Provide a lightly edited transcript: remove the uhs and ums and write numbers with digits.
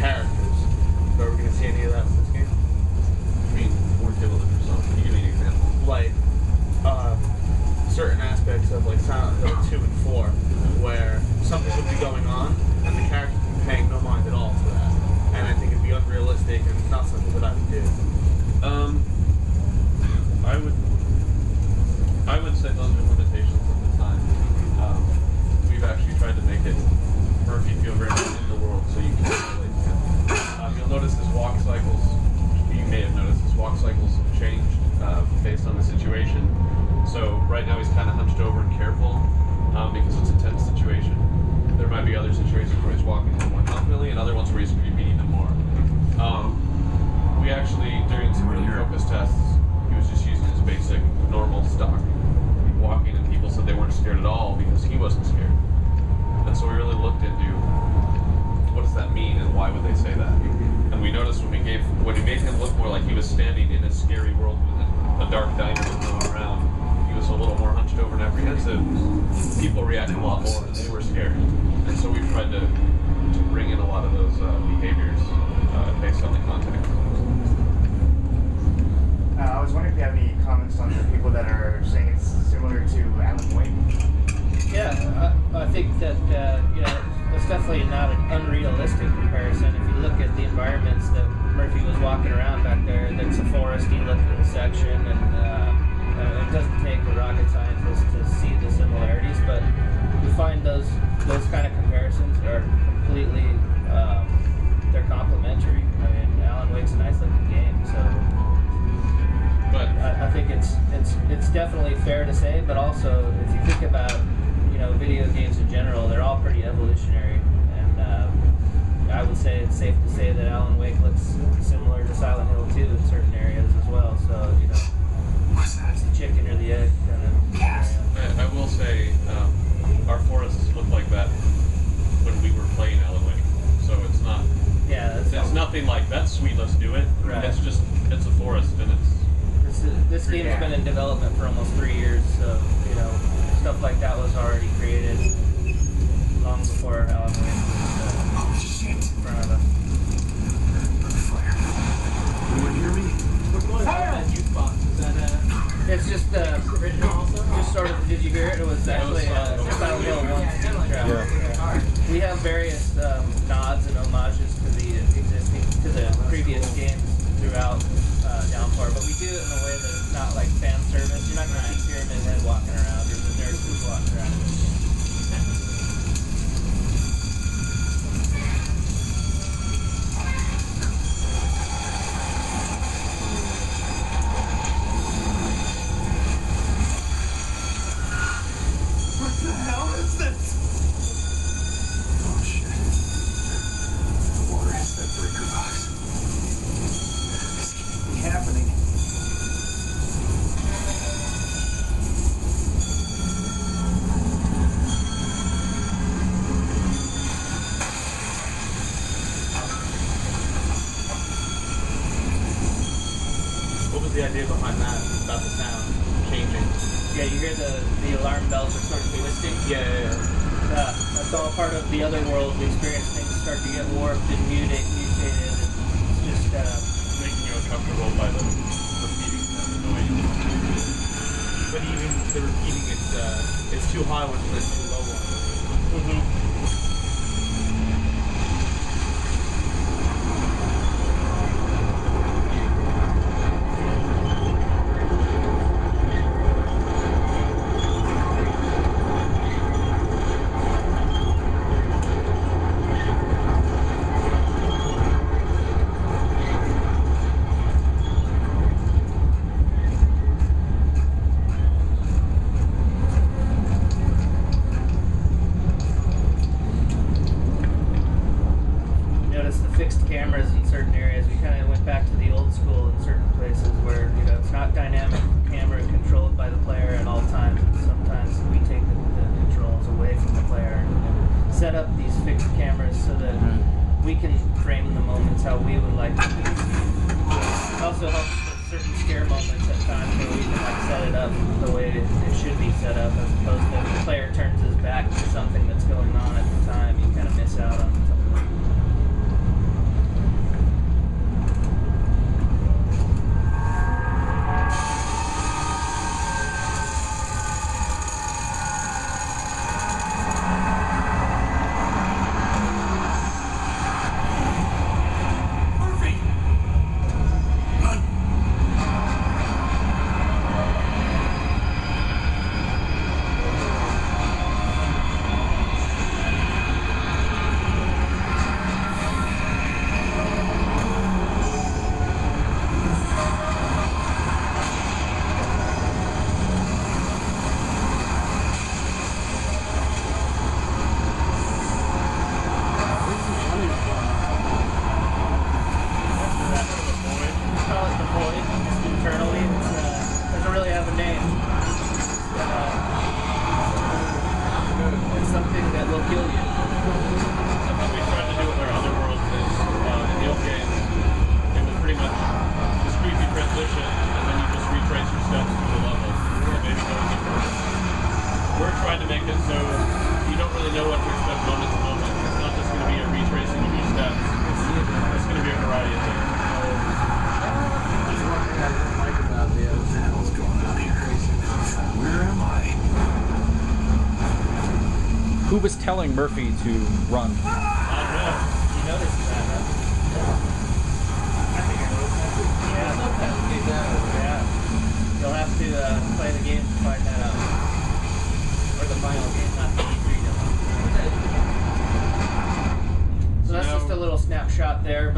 characters. Are we going to see any of that in this game? I mean, more table than yourself. Can you give me an example? Like, certain aspects of like Silent Hill 2 and 4, where something would be going on, and the characters would be paying no mind at all to that. And I think it'd be unrealistic and not something that I would do. I would say those are limitations at the time. We've actually tried to make it Murphy feel very much in the world, so you can relate to him. You'll notice his walk cycles. You may have noticed his walk cycles have changed based on the situation. So right now he's kind of hunched over and careful because it's a tense situation. There might be other situations where he's walking a little more confidently, and other ones where he's creeping even more. We actually, during some early focus tests, he was just using his basic, normal stock walking, and people said they weren't scared at all because he wasn't scared. And so we really looked into what does that mean and why would they say that. And we noticed when we made him look more like he was standing in a scary world with a dark diner going around, he was a little more hunched over and apprehensive. People reacted a lot more and they were scared. And so we've tried to bring in a lot of those behaviors based on the context. I was wondering if you have any comments on the people that are saying it's similar to Alan Wake. Yeah, I think that it's definitely not an unrealistic comparison. If you look at the environments that Murphy was walking around back there, that's a foresty-looking section, and it doesn't take a rocket scientist to see the similarities. But we find those kind of comparisons are completely they're complementary. I mean, Alan Wake's a nice-looking game, so. But I think it's definitely fair to say, but also if you think about video games in general, they're all pretty evolutionary, and I would say it's safe to say that Alan Wake looks similar to Silent Hill 2 in certain areas as well. So it's the chicken or the egg kind of. I will say our forests look like that when we were playing Alan Wake, so it's not. Yeah, it's nothing like that's sweet. Let's do it. Right. It's a forest, and this game's been in development for almost 3 years, so stuff like that was already created long before Alan Wake was in front of us. Anyone hear me? What's going on that jukebox? Is that it's just original also? Just sort of. Did you hear it? It was actually Silent Hill 1. Yeah. We have various nods and homages to the previous games throughout Downpour, but we do it in a way that it's not like fan service. You're not going to see Pyramid Head walking around or the nurses walking around. What the hell is this? Oh shit. The water hits that breaker box. This can't be happening. What was the idea behind that, about the sound changing? Yeah, you hear the alarm bells are sort of twisting. Yeah. That's all part of the other world. We experience things start to get warped and mutated, and it's just making you uncomfortable by the repeating noise. But even the repeating, it's too high ones and it's too low ones. fixed cameras in certain areas. We kind of went back to the old school in certain places where, you know, it's not dynamic camera controlled by the player at all times. Sometimes we take the controls away from the player and set up these fixed cameras so that we can frame the moments how we would like them to be. It also helps with certain scare moments at times where we can like set it up the way it should be set up, as opposed to if the player turns his back to something that's going on at the time, you kind of miss out on something. was telling Murphy to run? You noticed that, huh? I think I noticed that too. Yeah. You'll have to play the game to find that out. Or the final game, not the E3 demo. So that's just a little snapshot there.